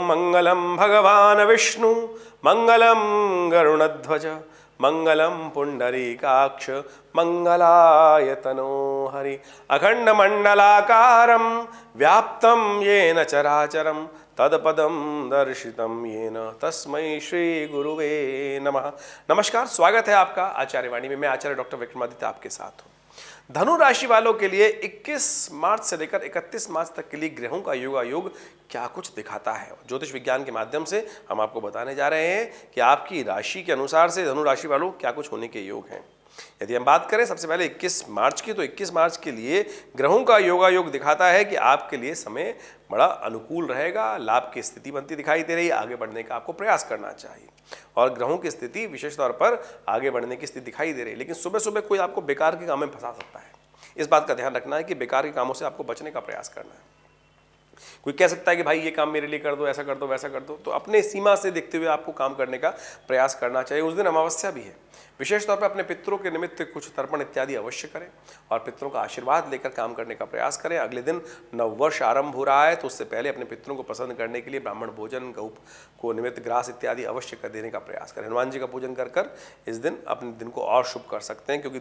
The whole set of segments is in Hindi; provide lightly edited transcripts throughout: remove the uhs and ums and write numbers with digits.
मंगलम भगवान विष्णु मंगलम गरुणध्वज मंगलम पुंडरीकाक्ष मंगलायतनो हरि अखंड मंडलाकारं व्याप्तं येन चराचरं तदपदम दर्शितम येन तस्मै श्री गुरुवे नमः। नमस्कार, स्वागत है आपका आचार्य वाणी में। मैं आचार्य डॉक्टर विक्रमादित्य आपके साथ हूँ। धनु राशि वालों के लिए 21 मार्च से लेकर 31 मार्च तक के लिए ग्रहों का योगायोग क्या कुछ दिखाता है, ज्योतिष विज्ञान के माध्यम से हम आपको बताने जा रहे हैं कि आपकी राशि के अनुसार से धनु राशि वालों क्या कुछ होने के योग हैं। यदि हम बात करें सबसे पहले 21 मार्च की, तो 21 मार्च के लिए ग्रहों का योगायोग दिखाता है कि आपके लिए समय बड़ा अनुकूल रहेगा। लाभ की स्थिति बनती दिखाई दे रही है, आगे बढ़ने का आपको प्रयास करना चाहिए। और ग्रहों की स्थिति विशेष तौर पर आगे बढ़ने की स्थिति दिखाई दे रही है, लेकिन सुबह सुबह कोई आपको बेकार के काम में फंसा सकता है। इस बात का ध्यान रखना है कि बेकार के कामों से आपको बचने का प्रयास करना है। कोई कह सकता है कि भाई ये काम मेरे लिए कर दो, ऐसा कर दो, वैसा कर दो, तो अपने सीमा से देखते हुए आपको काम करने का प्रयास करना चाहिए। उस दिन अमावस्या भी है। विशेष तौर पर अपने पितरों के निमित्त कुछ तर्पण इत्यादि अवश्य करें और पितरों का आशीर्वाद लेकर काम करने का प्रयास करें। अगले दिन नववर्ष आरंभ हो रहा है, तो उससे पहले अपने पितरों को प्रसन्न करने के लिए ब्राह्मण भोजन, गौ को निमित्त ग्रास इत्यादि अवश्य कर देने का प्रयास करें। हनुमान जी का पूजन कर इस दिन अपने दिन को और शुभ कर सकते हैं, क्योंकि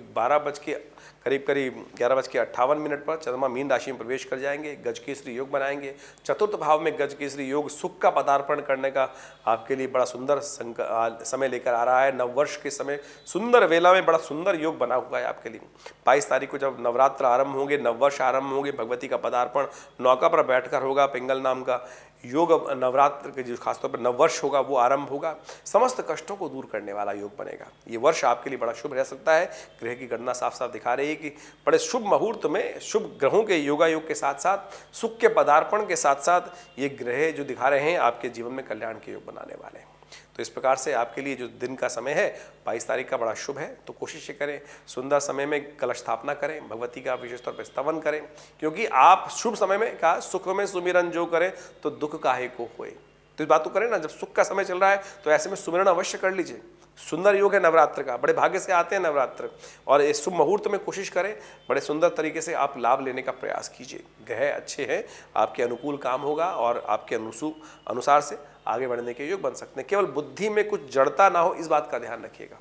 11:58 पर चंद्रमा मीन राशि में प्रवेश कर जाएंगे। गजकेसरी योग बनाएंगे। चतुर्थ भाव में गजकेसरी योग सुख का पदार्पण करने का आपके लिए बड़ा सुंदर समय लेकर आ रहा है। नववर्ष के समय सुंदर वेला में बड़ा सुंदर योग बना हुआ है आपके लिए। 22 तारीख को जब नवरात्र आरंभ होंगे, नववर्ष आरंभ होंगे, भगवती का पदार्पण नौका पर बैठकर होगा। पिंगल नाम का योग नवरात्र के जो खासतौर पर नववर्ष होगा वो आरंभ होगा। समस्त कष्टों को दूर करने वाला योग बनेगा। ये वर्ष आपके लिए बड़ा शुभ रह सकता है। ग्रह की गणना साफ साफ दिखा रही है कि बड़े शुभ मुहूर्त में शुभ ग्रहों के योगायोग के साथ साथ सुख के पदार्पण के साथ साथ ये ग्रह जो दिखा रहे हैं आपके जीवन में कल्याण के योग बनाने वाले हैं। तो इस प्रकार से आपके लिए जो दिन का समय है 22 तारीख का बड़ा शुभ है। तो कोशिश करें सुंदर समय में कलश स्थापना करें, भगवती का विशेष तौर पर स्तवन करें, क्योंकि आप शुभ समय में कहा सुख में सुमिरन जो करें तो दुख काहे को होए। तो इस बात को करें ना, जब सुख का समय चल रहा है तो ऐसे में सुमिरन अवश्य कर लीजिए। सुंदर योग है नवरात्र का, बड़े भाग्य से आते हैं नवरात्र, और इस शुभ मुहूर्त में कोशिश करें बड़े सुंदर तरीके से आप लाभ लेने का प्रयास कीजिए। ग्रह अच्छे हैं, आपके अनुकूल काम होगा और आपके अनुसार से आगे बढ़ने के योग बन सकते हैं। केवल बुद्धि में कुछ जड़ता ना हो, इस बात का ध्यान रखिएगा।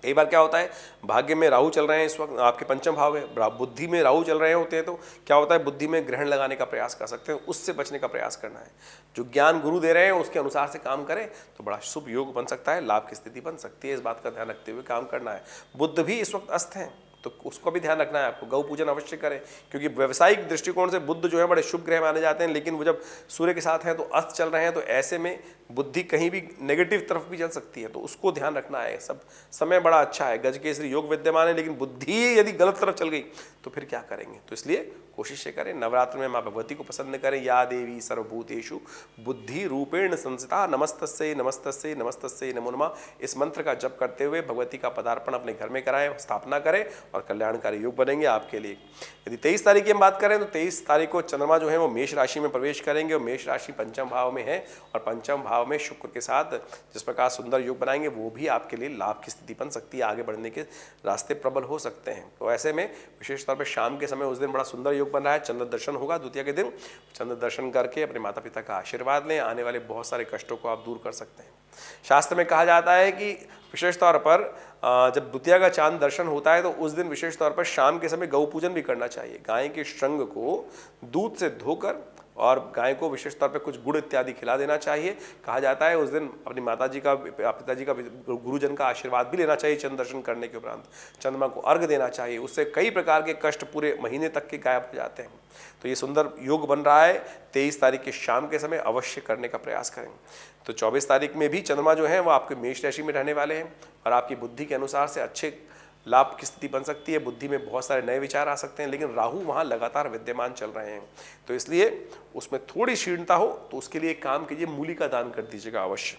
कई बार क्या होता है, भाग्य में राहु चल रहे हैं इस वक्त, आपके पंचम भाव में बुद्धि में राहु चल रहे होते हैं, तो क्या होता है बुद्धि में ग्रहण लगाने का प्रयास कर सकते हैं। उससे बचने का प्रयास करना है। जो ज्ञान गुरु दे रहे हैं उसके अनुसार से काम करें तो बड़ा शुभ योग बन सकता है, लाभ की स्थिति बन सकती है। इस बात का ध्यान रखते हुए काम करना है। बुध भी इस वक्त अस्त हैं, तो उसको भी ध्यान रखना है आपको। गौ पूजन अवश्य करें, क्योंकि व्यावसायिक दृष्टिकोण से बुध जो है बड़े शुभ ग्रह माने जाते हैं, लेकिन वो जब सूर्य के साथ हैं तो अस्त चल रहे हैं, तो ऐसे में बुद्धि कहीं भी नेगेटिव तरफ भी चल सकती है, तो उसको ध्यान रखना है। सब समय बड़ा अच्छा है, गजकेसरी योग विद्यमान है, लेकिन बुद्धि यदि गलत तरफ चल गई तो फिर क्या करेंगे। तो इसलिए कोशिश करें नवरात्र में माँ भगवती को प्रसन्न करें। या देवी सर्वभूतेषु बुद्धि रूपेण संस्थिता नमस्तस्यै नमस्तस्यै नमस्तस्यै नमो नमः, इस मंत्र का जप करते हुए भगवती का पदार्पण अपने घर में कराएं, स्थापना करें और कल्याणकारी योग बनेंगे आपके लिए। यदि 23 तारीख की हम बात करें तो 23 तारीख को चंद्रमा जो है वो मेष राशि में प्रवेश करेंगे, और मेष राशि पंचम भाव में है, और पंचम भाव में शुक्र के साथ जिस प्रकार सुंदर योग बनाएंगे वो भी आपके लिए लाभ की स्थिति बन सकती है। आगे बढ़ने के रास्ते प्रबल हो सकते हैं। तो ऐसे में विशेष तौर पर शाम के समय उस दिन बड़ा सुंदर योग बन रहा है। चंद्र दर्शन होगा द्वितीया के दिन। चंद्र दर्शन करके अपने माता पिता का आशीर्वाद लें, आने वाले बहुत सारे कष्टों को आप दूर कर सकते हैं। शास्त्र में कहा जाता है कि विशेष तौर पर जब द्वितीया का चांद दर्शन होता है तो उस दिन विशेष तौर पर शाम के समय गौ पूजन भी करना चाहिए। गाय के श्रृंग को दूध से धोकर और गाय को विशेष तौर पे कुछ गुड़ इत्यादि खिला देना चाहिए। कहा जाता है उस दिन अपनी माताजी का, पिताजी का, गुरुजन का आशीर्वाद भी लेना चाहिए। चंद्र दर्शन करने के उपरांत चंद्रमा को अर्घ देना चाहिए, उससे कई प्रकार के कष्ट पूरे महीने तक के गायब हो जाते हैं। तो ये सुंदर योग बन रहा है। 23 तारीख के शाम के समय अवश्य करने का प्रयास करें। तो 24 तारीख में भी चंद्रमा जो है वो आपके मेष राशि में रहने वाले हैं, और आपकी बुद्धि के अनुसार से अच्छे लाभ की स्थिति बन सकती है। बुद्धि में बहुत सारे नए विचार आ सकते हैं, लेकिन राहु वहाँ लगातार विद्यमान चल रहे हैं, तो इसलिए उसमें थोड़ी क्षीणता हो तो उसके लिए एक काम कीजिए, मूली का दान कर दीजिएगा अवश्य।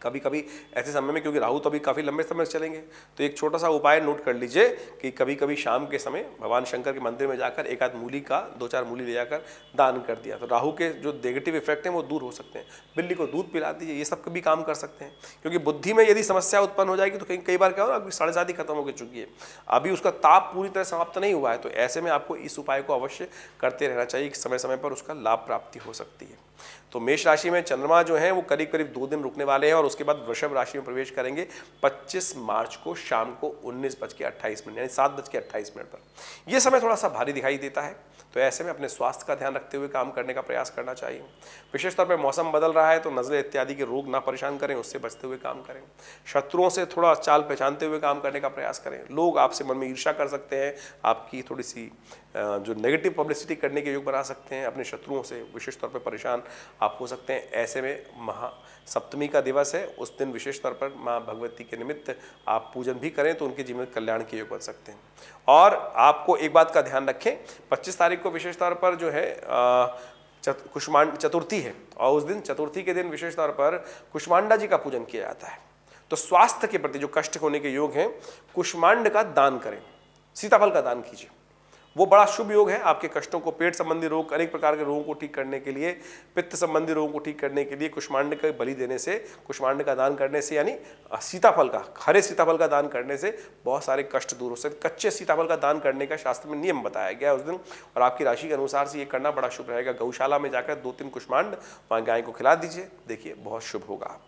कभी कभी ऐसे समय में, क्योंकि राहु तो अभी काफ़ी लंबे समय से चलेंगे, तो एक छोटा सा उपाय नोट कर लीजिए कि कभी कभी शाम के समय भगवान शंकर के मंदिर में जाकर एक आध मूली का 2-4 मूली ले जाकर दान कर दिया, तो राहु के जो नेगेटिव इफेक्ट हैं वो दूर हो सकते हैं। बिल्ली को दूध पिला दीजिए, ये सब भी काम कर सकते हैं। क्योंकि बुद्धि में यदि समस्या उत्पन्न हो जाएगी तो कई बार क्या हो ना, अभी 7:30 खत्म हो चुकी है, अभी उसका ताप पूरी तरह समाप्त नहीं हुआ है, तो ऐसे में आपको इस उपाय को अवश्य करते रहना चाहिए कि समय समय पर उसका लाभ प्राप्ति हो सकती है। तो मेष राशि में चंद्रमा जो है वो करीब करीब 2 दिन रुकने वाले हैं और उसके बाद वृषभ राशि में प्रवेश करेंगे 25 मार्च को शाम को 19:28 यानी 7:28 पर। यह समय थोड़ा सा भारी दिखाई देता है, तो ऐसे में अपने स्वास्थ्य का ध्यान रखते हुए काम करने का प्रयास करना चाहिए। विशेष तौर पर मौसम बदल रहा है तो नज़ले इत्यादि के रोग ना परेशान करें, उससे बचते हुए काम करें। शत्रुओं से थोड़ा चाल पहचानते हुए काम करने का प्रयास करें। लोग आपसे मन में ईर्ष्या कर सकते हैं, आपकी थोड़ी सी जो नेगेटिव पब्लिसिटी करने के योग बना सकते हैं। अपने शत्रुओं से विशेष तौर पर परेशान आप हो सकते हैं। ऐसे में महासप्तमी का दिवस है, उस दिन विशेष तौर पर माँ भगवती के निमित्त आप पूजन भी करें तो उनके जीवन में कल्याण के योग बन सकते हैं। और आपको एक बात का ध्यान रखें, 25 तारीख को विशेष तौर पर जो है कुष्मांड चतुर्थी है और उस दिन चतुर्थी के दिन विशेष तौर पर कुष्मांडा जी का पूजन किया जाता है। तो स्वास्थ्य के प्रति जो कष्ट होने के योग हैं, कुष्मांड का दान करें, सीताफल का दान कीजिए, वो बड़ा शुभ योग है। आपके कष्टों को, पेट संबंधी रोग, अनेक प्रकार के रोगों को ठीक करने के लिए, पित्त संबंधी रोगों को ठीक करने के लिए कुष्मांड का बलि देने से, कुष्मांड का दान करने से, यानी सीताफल का, हरे सीताफल का दान करने से बहुत सारे कष्ट दूर हो सकते। कच्चे सीताफल का दान करने का शास्त्र में नियम बताया गया है उस दिन, और आपकी राशि के अनुसार से ये करना बड़ा शुभ रहेगा। गौशाला में जाकर 2-3 कुष्मांड वहाँ गाय को खिला दीजिए, देखिए बहुत शुभ होगा।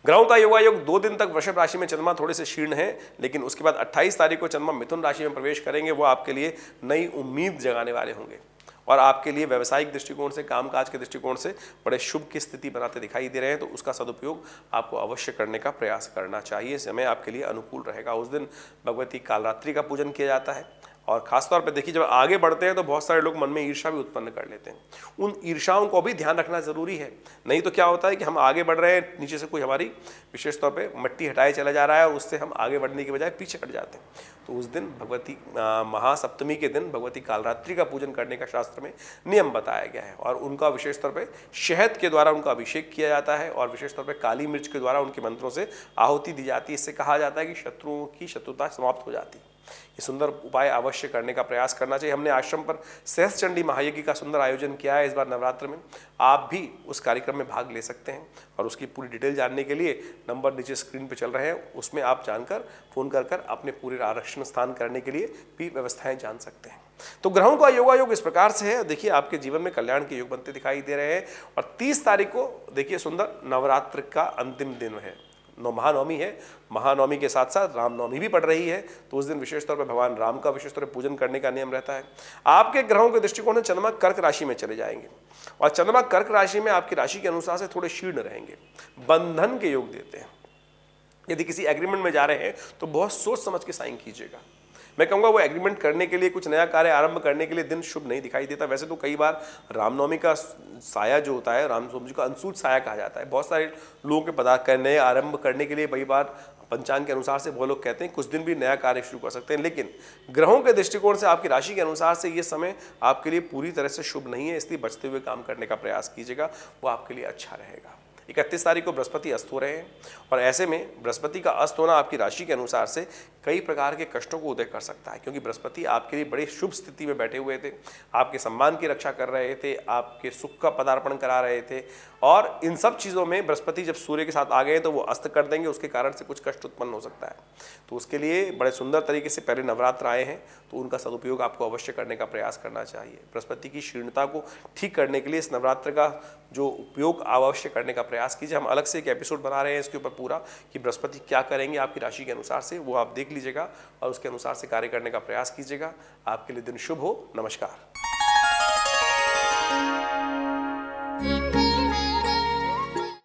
ग्रहों का योगायोग 2 दिन तक वृषभ राशि में चंद्रमा थोड़े से क्षीण है, लेकिन उसके बाद 28 तारीख को चंद्रमा मिथुन राशि में प्रवेश करेंगे। वो आपके लिए नई उम्मीद जगाने वाले होंगे और आपके लिए व्यावसायिक दृष्टिकोण से, कामकाज के दृष्टिकोण से बड़े शुभ की स्थिति बनाते दिखाई दे रहे हैं। तो उसका सदुपयोग आपको अवश्य करने का प्रयास करना चाहिए। समय आपके लिए अनुकूल रहेगा। उस दिन भगवती कालरात्रि का पूजन किया जाता है और खासतौर पर देखिए, जब आगे बढ़ते हैं तो बहुत सारे लोग मन में ईर्ष्या भी उत्पन्न कर लेते हैं। उन ईर्ष्याओं को भी ध्यान रखना जरूरी है, नहीं तो क्या होता है कि हम आगे बढ़ रहे हैं, नीचे से कोई हमारी विशेष तौर पे मट्टी हटाए चला जा रहा है और उससे हम आगे बढ़ने की बजाय पीछे हट जाते हैं। तो उस दिन भगवती महासप्तमी के दिन भगवती कालरात्रि का पूजन करने का शास्त्र में नियम बताया गया है और उनका विशेष तौर पर शहद के द्वारा उनका अभिषेक किया जाता है और विशेष तौर पर काली मिर्च के द्वारा उनके मंत्रों से आहुति दी जाती है। इससे कहा जाता है कि शत्रुओं की शत्रुता समाप्त हो जाती है। ये सुंदर उपाय अवश्य करने का प्रयास करना चाहिए। हमने आश्रम पर सहस्त्र चंडी महायज्ञ का सुंदर आयोजन किया है इस बार नवरात्र में। आप भी उस कार्यक्रम में भाग ले सकते हैं और उसकी पूरी डिटेल जानने के लिए नंबर नीचे स्क्रीन पर चल रहे हैं, उसमें आप जानकर फ़ोन कर अपने पूरे आरक्षण स्थान करने के लिए भी व्यवस्थाएं जान सकते हैं। तो ग्रहों का योगायोग इस प्रकार से है। देखिए, आपके जीवन में कल्याण के योग बनते दिखाई दे रहे हैं। और 30 तारीख को देखिए, सुंदर नवरात्र का अंतिम दिन है, महानवमी है। महानवमी के साथ साथ रामनवमी भी पड़ रही है, तो उस दिन विशेष तौर पर भगवान राम का विशेष तौर पर पूजन करने का नियम रहता है। आपके ग्रहों के दृष्टिकोण से चंद्रमा कर्क राशि में चले जाएंगे और चंद्रमा कर्क राशि में आपकी राशि के अनुसार से थोड़े क्षीण रहेंगे, बंधन के योग देते हैं। यदि किसी एग्रीमेंट में जा रहे हैं तो बहुत सोच समझ के साइन कीजिएगा। मैं कहूँगा वो एग्रीमेंट करने के लिए, कुछ नया कार्य आरंभ करने के लिए दिन शुभ नहीं दिखाई देता। वैसे तो कई बार रामनवमी का साया जो होता है, रामनवमी का अंशुत साया कहा जाता है। बहुत सारे लोगों के पदार्थ नए आरंभ करने के लिए कई बार पंचांग के अनुसार से बहुत लोग कहते हैं कुछ दिन भी नया कार्य शुरू कर सकते हैं, लेकिन ग्रहों के दृष्टिकोण से आपकी राशि के अनुसार से ये समय आपके लिए पूरी तरह से शुभ नहीं है। इसलिए बचते हुए काम करने का प्रयास कीजिएगा, वो आपके लिए अच्छा रहेगा। 31 तारीख को बृहस्पति अस्त हो रहे हैं और ऐसे में बृहस्पति का अस्त होना आपकी राशि के अनुसार से कई प्रकार के कष्टों को उदय कर सकता है, क्योंकि बृहस्पति आपके लिए बड़ी शुभ स्थिति में बैठे हुए थे, आपके सम्मान की रक्षा कर रहे थे, आपके सुख का पदार्पण करा रहे थे। और इन सब चीज़ों में बृहस्पति जब सूर्य के साथ आ गए तो वो अस्त कर देंगे, उसके कारण से कुछ कष्ट उत्पन्न हो सकता है। तो उसके लिए बड़े सुंदर तरीके से पहले नवरात्र आए हैं, तो उनका सदुपयोग आपको अवश्य करने का प्रयास करना चाहिए। बृहस्पति की क्षीणता को ठीक करने के लिए इस नवरात्र का जो उपयोग अवश्य करने का प्रयास कीजिए। हम अलग से एक एपिसोड बना रहे हैं इसके ऊपर पूरा, कि बृहस्पति क्या करेंगे आपकी राशि के अनुसार से, वो आप देख लीजिएगा और उसके अनुसार से कार्य करने का प्रयास कीजिएगा। आपके लिए दिन शुभ हो। नमस्कार।